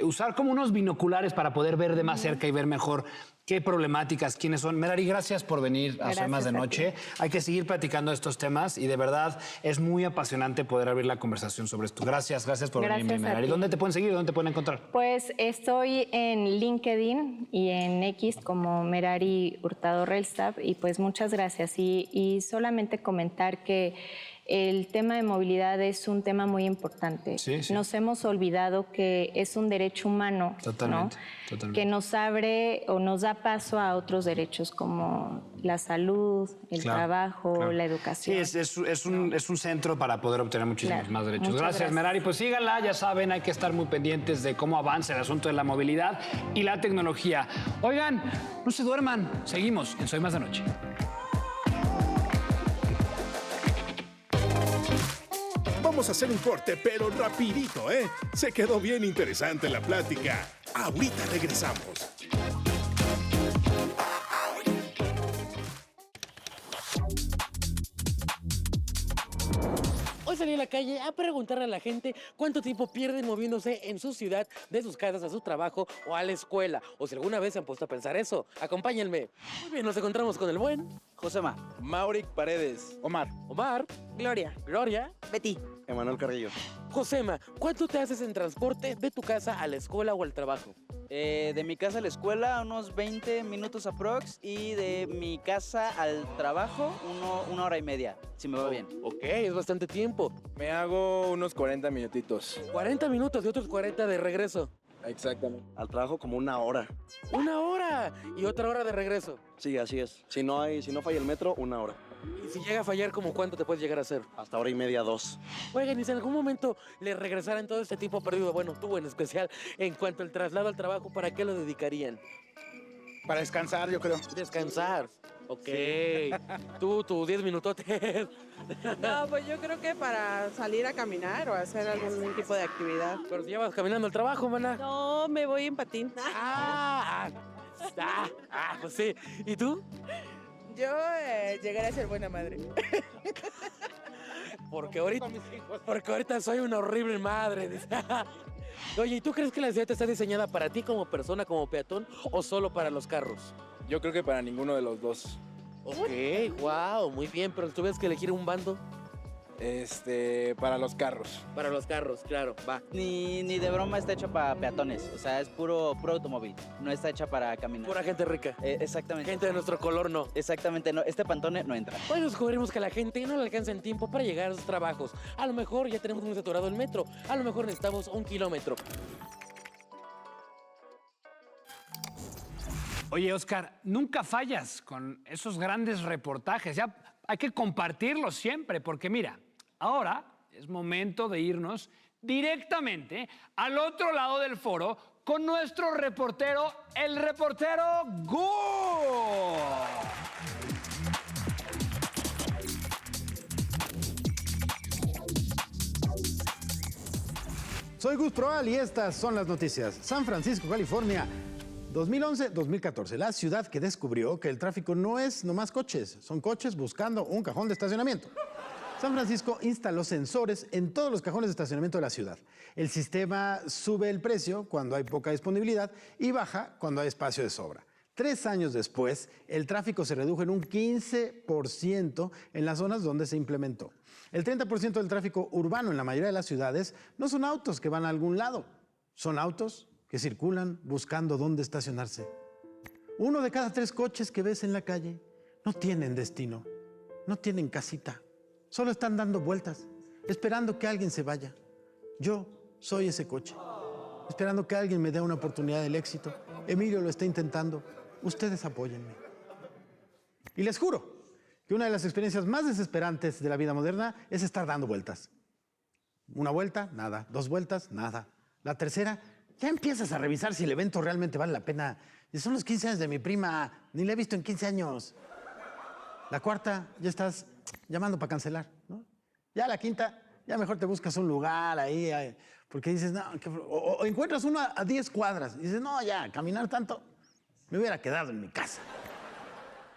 usar como unos binoculares para poder ver de más cerca y ver mejor qué problemáticas, quiénes son. Merari, gracias por venir a Soy Más de Noche. Hay que seguir platicando estos temas y de verdad es muy apasionante poder abrir la conversación sobre esto. Gracias por venir, Merari. ¿Dónde te pueden seguir? ¿Dónde te pueden encontrar? Pues estoy en LinkedIn y en X como Merari Hurtado Relstaff y pues muchas gracias. Y solamente comentar que el tema de movilidad es un tema muy importante. Sí, sí. Nos hemos olvidado que es un derecho humano, Totalmente, ¿no? totalmente. Que nos abre o nos da paso a otros derechos como la salud, el trabajo, claro. la educación. Sí, es un centro para poder obtener muchísimos Claro. más derechos. Muchas Gracias, Merari. Pues síganla, ya saben, hay que estar muy pendientes de cómo avanza el asunto de la movilidad y la tecnología. Oigan, no se duerman, seguimos en Soy Más de Noche. Vamos a hacer un corte, pero rapidito, ¿eh? Se quedó bien interesante la plática. Ahorita regresamos. Hoy salí a la calle a preguntarle a la gente cuánto tiempo pierden moviéndose en su ciudad, de sus casas a su trabajo o a la escuela. O si alguna vez se han puesto a pensar eso. Acompáñenme. Muy bien, nos encontramos con el buen Josema. Mauric Paredes. Omar. Omar, Gloria. Gloria, Betty. Emanuel Carrillo. Josema. ¿Cuánto te haces en transporte de tu casa a la escuela o al trabajo? De mi casa a la escuela, unos 20 minutos aprox. Y de mi casa al trabajo, una hora y media, si me va bien. Ok, es bastante tiempo. Me hago unos 40 minutitos. 40 minutos y otros 40 de regreso. Exactamente. Al trabajo como una hora. ¡Una hora! Y otra hora de regreso. Sí, así es. Si no falla el metro, una hora. Y si llega a fallar, ¿cómo cuánto te puedes llegar a hacer? Hasta hora y media, 2. Oigan, y si en algún momento le regresaran todo este tiempo perdido, bueno, tú en especial, en cuanto al traslado al trabajo, ¿para qué lo dedicarían? Para descansar, yo creo. Descansar. Ok. Tú 10 minutotes. No, pues yo creo que para salir a caminar o hacer algún tipo de actividad. Pero si ya vas caminando al trabajo, maná. No, me voy en patín. Pues sí. ¿Y tú? Yo llegaré a ser buena madre. Porque ahorita soy una horrible madre. Dice. Oye, ¿y tú crees que la ciudad está diseñada para ti como persona, como peatón, o solo para los carros? Yo creo que para ninguno de los dos. Ok, wow, muy bien, pero tuvieras que elegir un bando. Para los carros. Para los carros, claro, va. Ni de broma está hecha para peatones. O sea, es puro automóvil. No está hecha para caminar. Pura gente rica. Exactamente. Gente de nuestro color, no. Exactamente, no. Este pantone no entra. Hoy descubrimos que a la gente no le alcanza en tiempo para llegar a sus trabajos. A lo mejor ya tenemos muy saturado el metro. A lo mejor necesitamos 1 kilómetro. Oye, Oscar, nunca fallas con esos grandes reportajes. Ya hay que compartirlos siempre, porque mira, ahora es momento de irnos directamente al otro lado del foro con nuestro reportero, el reportero Gu. Soy Gus Proal y estas son las noticias. San Francisco, California, 2011-2014. La ciudad que descubrió que el tráfico no es nomás coches, son coches buscando un cajón de estacionamiento. San Francisco instaló sensores en todos los cajones de estacionamiento de la ciudad. El sistema sube el precio cuando hay poca disponibilidad y baja cuando hay espacio de sobra. 3 años después, el tráfico se redujo en un 15% en las zonas donde se implementó. El 30% del tráfico urbano en la mayoría de las ciudades no son autos que van a algún lado, son autos que circulan buscando dónde estacionarse. 1 de cada 3 coches que ves en la calle no tienen destino, no tienen casita. Solo están dando vueltas, esperando que alguien se vaya. Yo soy ese coche, esperando que alguien me dé una oportunidad del éxito. Emilio lo está intentando. Ustedes apóyenme. Y les juro que una de las experiencias más desesperantes de la vida moderna es estar dando vueltas. 1 vuelta, nada. 2 vueltas, nada. La tercera, ya empiezas a revisar si el evento realmente vale la pena. Y son los 15 años de mi prima, ni la he visto en 15 años. La cuarta, ya estás llamando para cancelar, ¿no? Ya la quinta, ya mejor te buscas un lugar ahí, porque dices, no, o encuentras uno a 10 cuadras, y dices, no, ya, caminar tanto, me hubiera quedado en mi casa.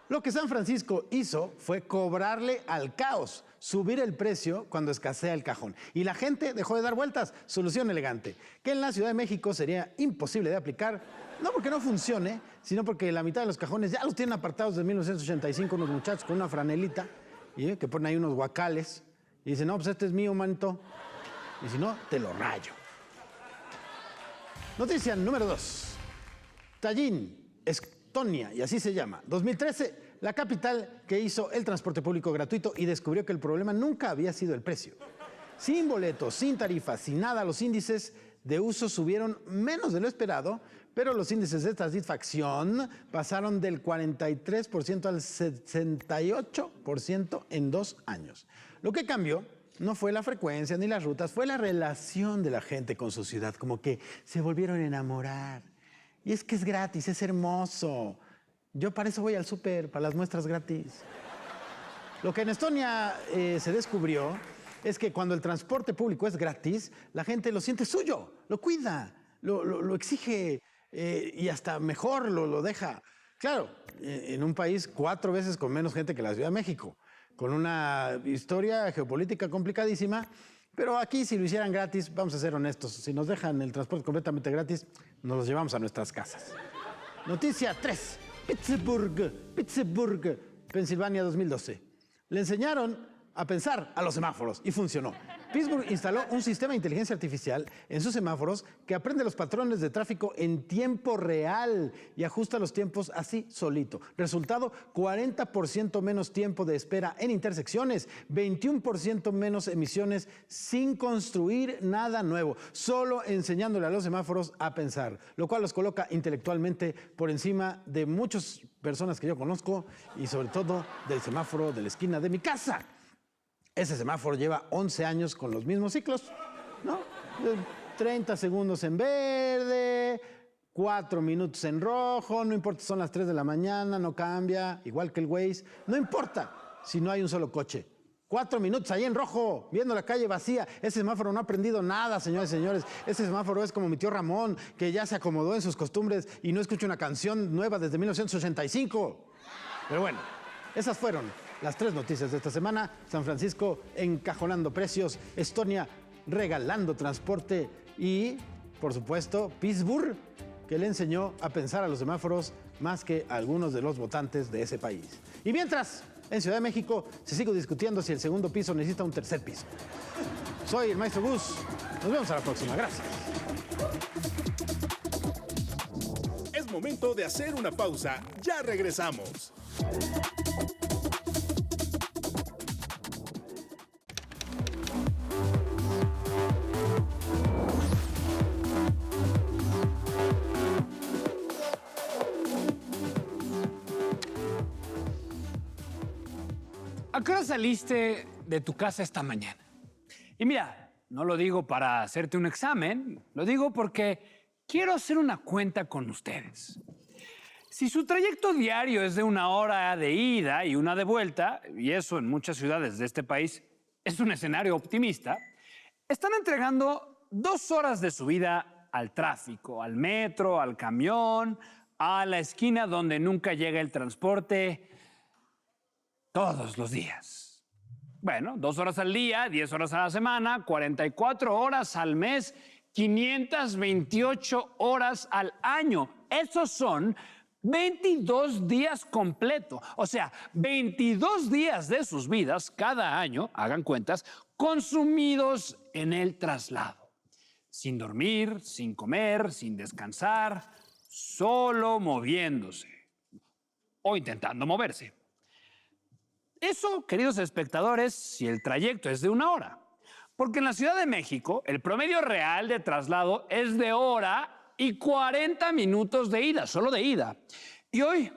Lo que San Francisco hizo fue cobrarle al caos, subir el precio cuando escasea el cajón. Y la gente dejó de dar vueltas. Solución elegante, que en la Ciudad de México sería imposible de aplicar, no porque no funcione, sino porque la mitad de los cajones ya los tienen apartados desde 1985 unos muchachos con una franelita, y que ponen ahí unos guacales, y dicen, no, pues este es mío, manito, y si no, te lo rayo. Noticia número 2. Tallinn, Estonia, y así se llama. 2013, la capital que hizo el transporte público gratuito y descubrió que el problema nunca había sido el precio. Sin boletos, sin tarifas, sin nada, los índices de uso subieron menos de lo esperado, pero los índices de satisfacción pasaron del 43% al 68% en 2 años. Lo que cambió no fue la frecuencia ni las rutas, fue la relación de la gente con su ciudad, como que se volvieron a enamorar. Y es que es gratis, es hermoso. Yo para eso voy al súper, para las muestras gratis. Lo que en Estonia se descubrió es que cuando el transporte público es gratis, la gente lo siente suyo, lo cuida, lo exige y hasta mejor lo deja. Claro, en un país 4 veces con menos gente que la Ciudad de México, con una historia geopolítica complicadísima, pero aquí si lo hicieran gratis, vamos a ser honestos, si nos dejan el transporte completamente gratis, nos los llevamos a nuestras casas. Noticia 3, Pittsburgh, Pensilvania 2012. Le enseñaron a pensar a los semáforos y funcionó. Pittsburgh instaló un sistema de inteligencia artificial en sus semáforos que aprende los patrones de tráfico en tiempo real y ajusta los tiempos así solito. Resultado, 40% menos tiempo de espera en intersecciones, 21% menos emisiones sin construir nada nuevo, solo enseñándole a los semáforos a pensar, lo cual los coloca intelectualmente por encima de muchas personas que yo conozco y sobre todo del semáforo de la esquina de mi casa. Ese semáforo lleva 11 años con los mismos ciclos, ¿no? 30 segundos en verde, 4 minutos en rojo, no importa si son las 3 de la mañana, no cambia, igual que el Waze, no importa si no hay un solo coche. 4 minutos ahí en rojo, viendo la calle vacía. Ese semáforo no ha aprendido nada, señores y señores. Ese semáforo es como mi tío Ramón, que ya se acomodó en sus costumbres y no escucha una canción nueva desde 1985. Pero bueno, esas fueron las 3 noticias de esta semana. San Francisco encajonando precios, Estonia regalando transporte y, por supuesto, Pittsburgh, que le enseñó a pensar a los semáforos más que a algunos de los votantes de ese país. Y mientras, en Ciudad de México se sigue discutiendo si el segundo piso necesita un tercer piso. Soy el Maestro Gus. Nos vemos a la próxima. Gracias. Es momento de hacer una pausa. Ya regresamos. ¿A qué hora saliste de tu casa esta mañana? Y mira, no lo digo para hacerte un examen, lo digo porque quiero hacer una cuenta con ustedes. Si su trayecto diario es de 1 hora de ida y 1 de vuelta, y eso en muchas ciudades de este país es un escenario optimista, están entregando 2 horas de su vida al tráfico, al metro, al camión, a la esquina donde nunca llega el transporte, todos los días. Bueno, 2 horas al día, 10 horas a la semana, 44 horas al mes, 528 horas al año. Esos son 22 días completos. O sea, 22 días de sus vidas cada año, hagan cuentas, consumidos en el traslado. Sin dormir, sin comer, sin descansar, solo moviéndose o intentando moverse. Eso, queridos espectadores, si el trayecto es de 1 hora. Porque en la Ciudad de México, el promedio real de traslado es de 1 hora y 40 minutos de ida, solo de ida. Y hoy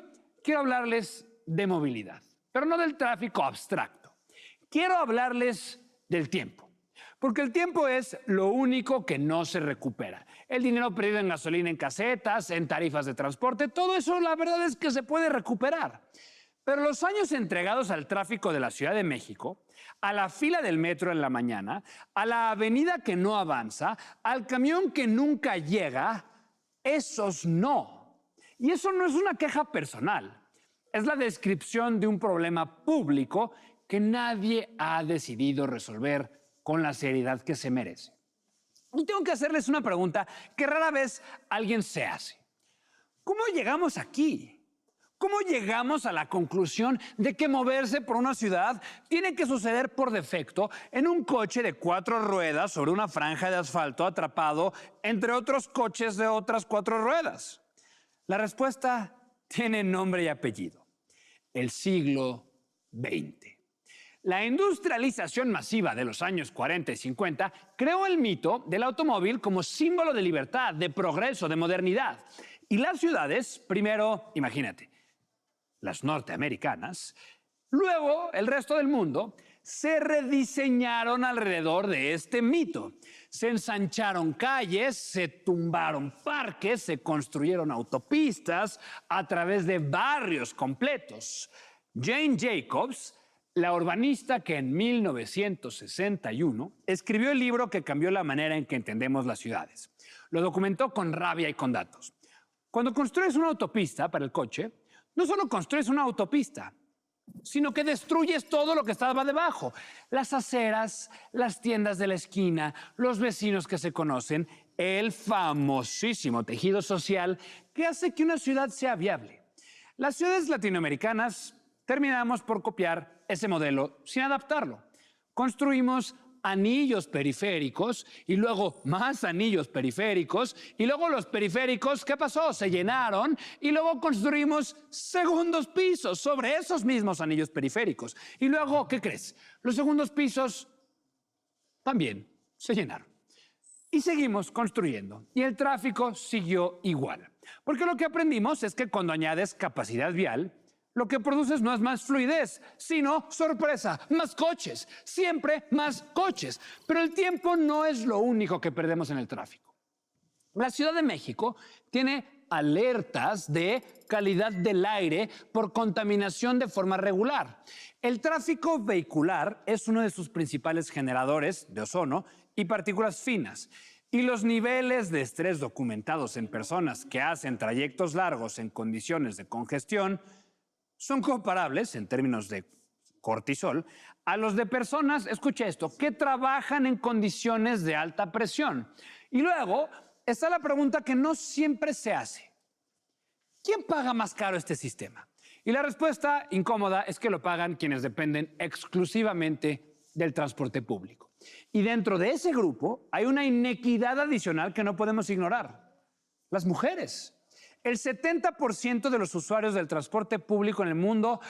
quiero hablarles de movilidad, pero no del tráfico abstracto. Quiero hablarles del tiempo. Porque el tiempo es lo único que no se recupera. El dinero perdido en gasolina en casetas, en tarifas de transporte, todo eso la verdad es que se puede recuperar. Pero los años entregados al tráfico de la Ciudad de México, a la fila del metro en la mañana, a la avenida que no avanza, al camión que nunca llega, esos no. Y eso no es una queja personal. Es la descripción de un problema público que nadie ha decidido resolver con la seriedad que se merece. Y tengo que hacerles una pregunta que rara vez alguien se hace. ¿Cómo llegamos aquí? ¿Cómo llegamos a la conclusión de que moverse por una ciudad tiene que suceder por defecto en un coche de 4 ruedas sobre una franja de asfalto atrapado entre otros coches de otras 4 ruedas? La respuesta tiene nombre y apellido: el siglo XX. La industrialización masiva de los años 40 y 50 creó el mito del automóvil como símbolo de libertad, de progreso, de modernidad. Y las ciudades, primero, imagínate, las norteamericanas, luego el resto del mundo, se rediseñaron alrededor de este mito. Se ensancharon calles, se tumbaron parques, se construyeron autopistas a través de barrios completos. Jane Jacobs, la urbanista que en 1961 escribió el libro que cambió la manera en que entendemos las ciudades. Lo documentó con rabia y con datos. Cuando construyes una autopista para el coche, no solo construyes una autopista, sino que destruyes todo lo que estaba debajo. Las aceras, las tiendas de la esquina, los vecinos que se conocen, el famosísimo tejido social que hace que una ciudad sea viable. Las ciudades latinoamericanas terminamos por copiar ese modelo sin adaptarlo. Construimos anillos periféricos y luego más anillos periféricos y luego los periféricos, ¿qué pasó? Se llenaron y luego construimos segundos pisos sobre esos mismos anillos periféricos. Y luego, ¿qué crees? Los segundos pisos también se llenaron. Y seguimos construyendo y el tráfico siguió igual. Porque lo que aprendimos es que cuando añades capacidad vial, lo que produces no es más fluidez, sino, sorpresa, más coches. Siempre más coches. Pero el tiempo no es lo único que perdemos en el tráfico. La Ciudad de México tiene alertas de calidad del aire por contaminación de forma regular. El tráfico vehicular es uno de sus principales generadores de ozono y partículas finas. Y los niveles de estrés documentados en personas que hacen trayectos largos en condiciones de congestión son comparables, en términos de cortisol, a los de personas, escucha esto, que trabajan en condiciones de alta presión. Y luego está la pregunta que no siempre se hace. ¿Quién paga más caro este sistema? Y la respuesta incómoda es que lo pagan quienes dependen exclusivamente del transporte público. Y dentro de ese grupo hay una inequidad adicional que no podemos ignorar: las mujeres. El 70% de los usuarios del transporte público en el mundo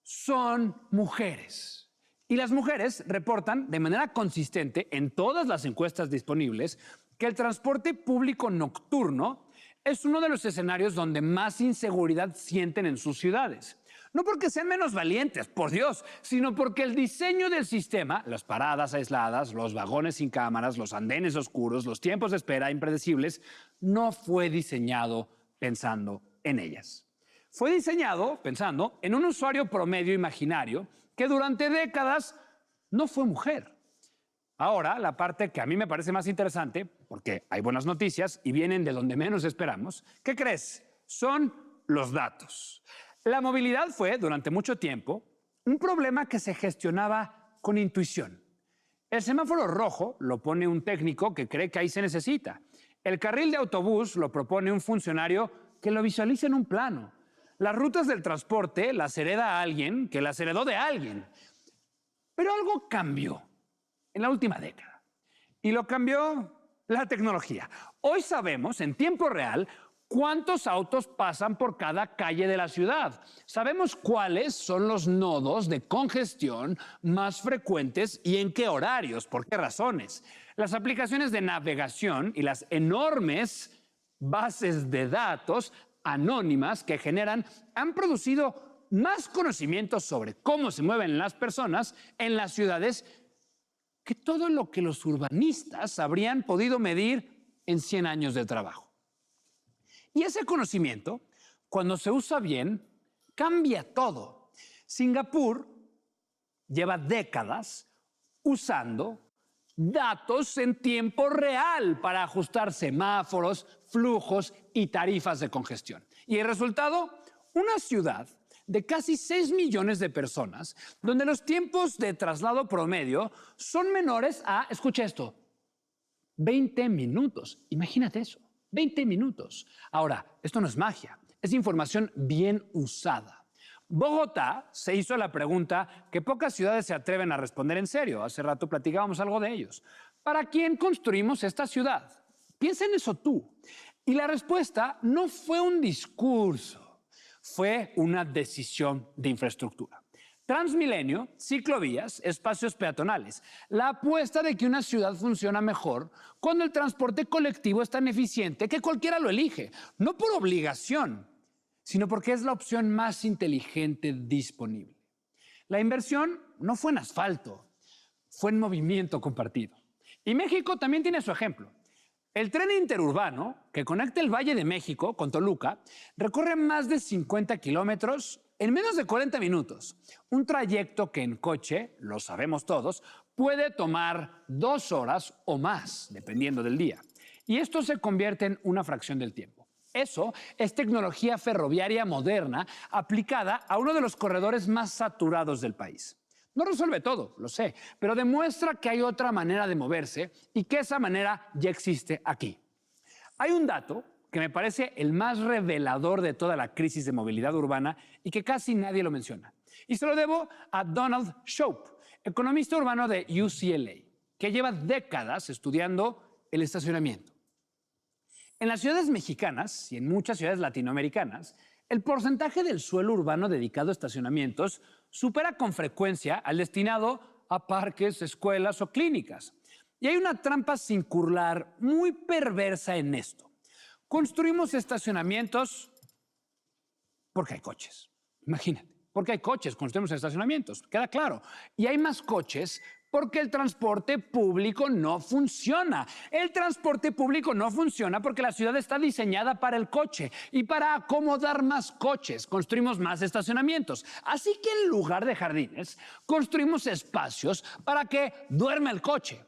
son mujeres. Y las mujeres reportan de manera consistente en todas las encuestas disponibles que el transporte público nocturno es uno de los escenarios donde más inseguridad sienten en sus ciudades. No porque sean menos valientes, por Dios, sino porque el diseño del sistema, las paradas aisladas, los vagones sin cámaras, los andenes oscuros, los tiempos de espera impredecibles, no fue diseñado pensando en ellas. Fue diseñado pensando en un usuario promedio imaginario que durante décadas no fue mujer. Ahora, la parte que a mí me parece más interesante, porque hay buenas noticias y vienen de donde menos esperamos, ¿qué crees? Son los datos. La movilidad fue, durante mucho tiempo, un problema que se gestionaba con intuición. El semáforo rojo lo pone un técnico que cree que ahí se necesita. El carril de autobús lo propone un funcionario que lo visualiza en un plano. Las rutas del transporte las hereda alguien que las heredó de alguien. Pero algo cambió en la última década. Y lo cambió la tecnología. Hoy sabemos, en tiempo real, cuántos autos pasan por cada calle de la ciudad. Sabemos cuáles son los nodos de congestión más frecuentes y en qué horarios, por qué razones. Las aplicaciones de navegación y las enormes bases de datos anónimas que generan han producido más conocimiento sobre cómo se mueven las personas en las ciudades que todo lo que los urbanistas habrían podido medir en 100 años de trabajo. Y ese conocimiento, cuando se usa bien, cambia todo. Singapur lleva décadas usando datos en tiempo real para ajustar semáforos, flujos y tarifas de congestión. Y el resultado, una ciudad de casi 6 millones de personas, donde los tiempos de traslado promedio son menores a, escucha esto, 20 minutos. Imagínate eso, 20 minutos. Ahora, esto no es magia, es información bien usada. Bogotá se hizo la pregunta que pocas ciudades se atreven a responder en serio. Hace rato platicábamos algo de ellos. ¿Para quién construimos esta ciudad? Piensa en eso tú. Y la respuesta no fue un discurso. Fue una decisión de infraestructura. Transmilenio, ciclovías, espacios peatonales. La apuesta de que una ciudad funciona mejor cuando el transporte colectivo es tan eficiente que cualquiera lo elige. No por obligación, sino porque es la opción más inteligente disponible. La inversión no fue en asfalto, fue en movimiento compartido. Y México también tiene su ejemplo. El tren interurbano, que conecta el Valle de México con Toluca, recorre más de 50 kilómetros en menos de 40 minutos. Un trayecto que en coche, lo sabemos todos, puede tomar 2 horas o más, dependiendo del día. Y esto se convierte en una fracción del tiempo. Eso es tecnología ferroviaria moderna aplicada a uno de los corredores más saturados del país. No resuelve todo, lo sé, pero demuestra que hay otra manera de moverse y que esa manera ya existe aquí. Hay un dato que me parece el más revelador de toda la crisis de movilidad urbana y que casi nadie lo menciona. Y se lo debo a Donald Shope, economista urbano de UCLA, que lleva décadas estudiando el estacionamiento. En las ciudades mexicanas y en muchas ciudades latinoamericanas, el porcentaje del suelo urbano dedicado a estacionamientos supera con frecuencia al destinado a parques, escuelas o clínicas. Y hay una trampa circular muy perversa en esto. Construimos estacionamientos porque hay coches. Imagínate, porque hay coches, construimos estacionamientos, queda claro. Y hay más coches porque el transporte público no funciona. El transporte público no funciona porque la ciudad está diseñada para el coche y para acomodar más coches construimos más estacionamientos. Así que en lugar de jardines, construimos espacios para que duerma el coche.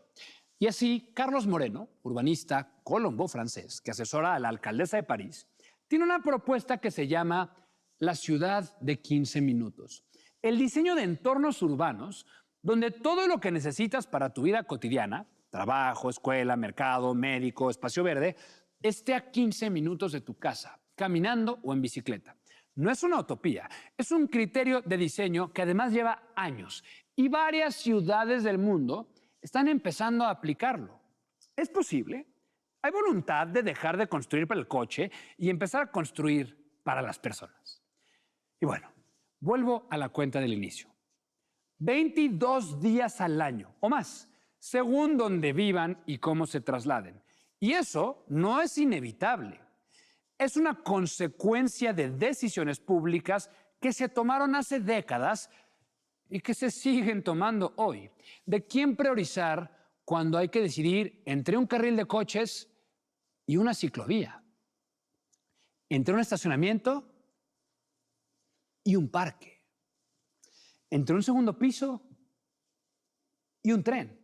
Y así, Carlos Moreno, urbanista colombo-francés que asesora a la alcaldesa de París, tiene una propuesta que se llama la ciudad de 15 minutos. El diseño de entornos urbanos donde todo lo que necesitas para tu vida cotidiana, trabajo, escuela, mercado, médico, espacio verde, esté a 15 minutos de tu casa, caminando o en bicicleta. No es una utopía, es un criterio de diseño que además lleva años y varias ciudades del mundo están empezando a aplicarlo. ¿Es posible? Hay voluntad de dejar de construir para el coche y empezar a construir para las personas. Y bueno, vuelvo a la cuenta del inicio. 22 días al año o más, según donde vivan y cómo se trasladen. Y eso no es inevitable. Es una consecuencia de decisiones públicas que se tomaron hace décadas y que se siguen tomando hoy, de quién priorizar cuando hay que decidir entre un carril de coches y una ciclovía, entre un estacionamiento y un parque, entre un segundo piso y un tren.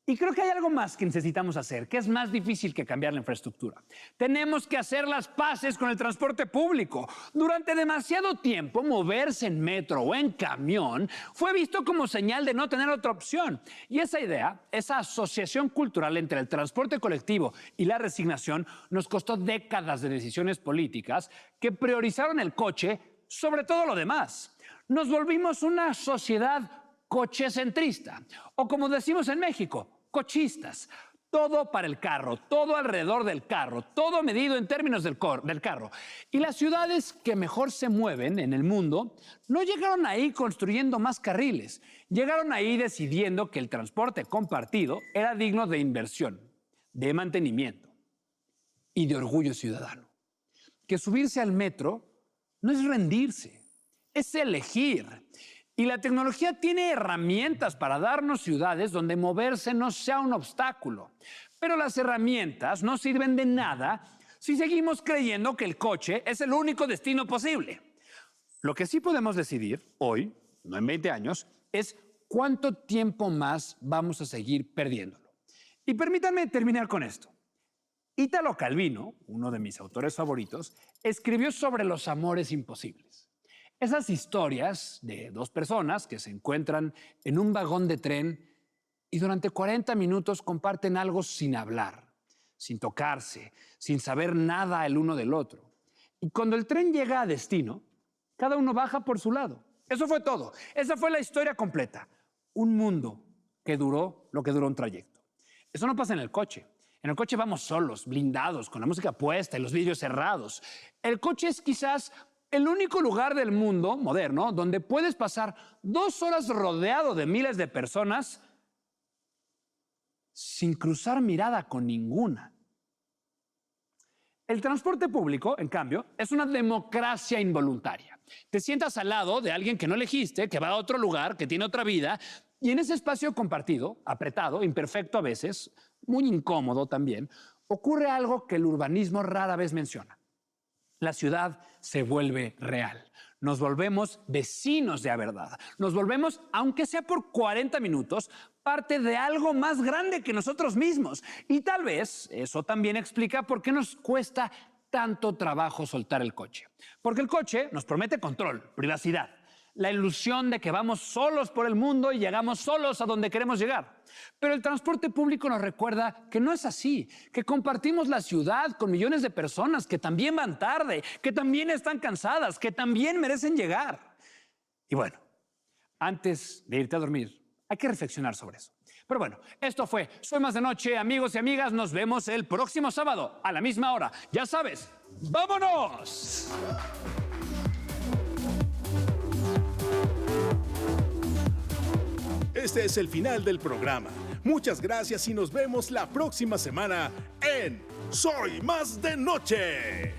Y creo que hay algo más que necesitamos hacer, que es más difícil que cambiar la infraestructura. Tenemos que hacer las paces con el transporte público. Durante demasiado tiempo, moverse en metro o en camión fue visto como señal de no tener otra opción. Y esa idea, esa asociación cultural entre el transporte colectivo y la resignación, nos costó décadas de decisiones políticas que priorizaron el coche sobre todo lo demás. Nos volvimos una sociedad cochecentrista, o como decimos en México, cochistas. Todo para el carro, todo alrededor del carro, todo medido en términos del carro. Y las ciudades que mejor se mueven en el mundo no llegaron ahí construyendo más carriles, llegaron ahí decidiendo que el transporte compartido era digno de inversión, de mantenimiento y de orgullo ciudadano. Que subirse al metro no es rendirse, es elegir. Y la tecnología tiene herramientas para darnos ciudades donde moverse no sea un obstáculo. Pero las herramientas no sirven de nada si seguimos creyendo que el coche es el único destino posible. Lo que sí podemos decidir hoy, no en 20 años, es cuánto tiempo más vamos a seguir perdiéndolo. Y permítanme terminar con esto. Italo Calvino, uno de mis autores favoritos, escribió sobre los amores imposibles. Esas historias de dos personas que se encuentran en un vagón de tren y durante 40 minutos comparten algo sin hablar, sin tocarse, sin saber nada el uno del otro. Y cuando el tren llega a destino, cada uno baja por su lado. Eso fue todo. Esa fue la historia completa. Un mundo que duró lo que duró un trayecto. Eso no pasa en el coche. En el coche vamos solos, blindados, con la música puesta y los vidrios cerrados. El coche es quizás el único lugar del mundo moderno donde puedes pasar 2 horas rodeado de miles de personas sin cruzar mirada con ninguna. El transporte público, en cambio, es una democracia involuntaria. Te sientas al lado de alguien que no elegiste, que va a otro lugar, que tiene otra vida, y en ese espacio compartido, apretado, imperfecto a veces, muy incómodo también, ocurre algo que el urbanismo rara vez menciona. La ciudad se vuelve real. Nos volvemos vecinos de a verdad. Nos volvemos, aunque sea por 40 minutos, parte de algo más grande que nosotros mismos. Y tal vez eso también explica por qué nos cuesta tanto trabajo soltar el coche. Porque el coche nos promete control, privacidad, la ilusión de que vamos solos por el mundo y llegamos solos a donde queremos llegar. Pero el transporte público nos recuerda que no es así, que compartimos la ciudad con millones de personas que también van tarde, que también están cansadas, que también merecen llegar. Y bueno, antes de irte a dormir, hay que reflexionar sobre eso. Pero bueno, esto fue Soy Más de Noche, amigos y amigas. Nos vemos el próximo sábado a la misma hora. Ya sabes, ¡vámonos! Este es el final del programa. Muchas gracias y nos vemos la próxima semana en Soy Más de Noche.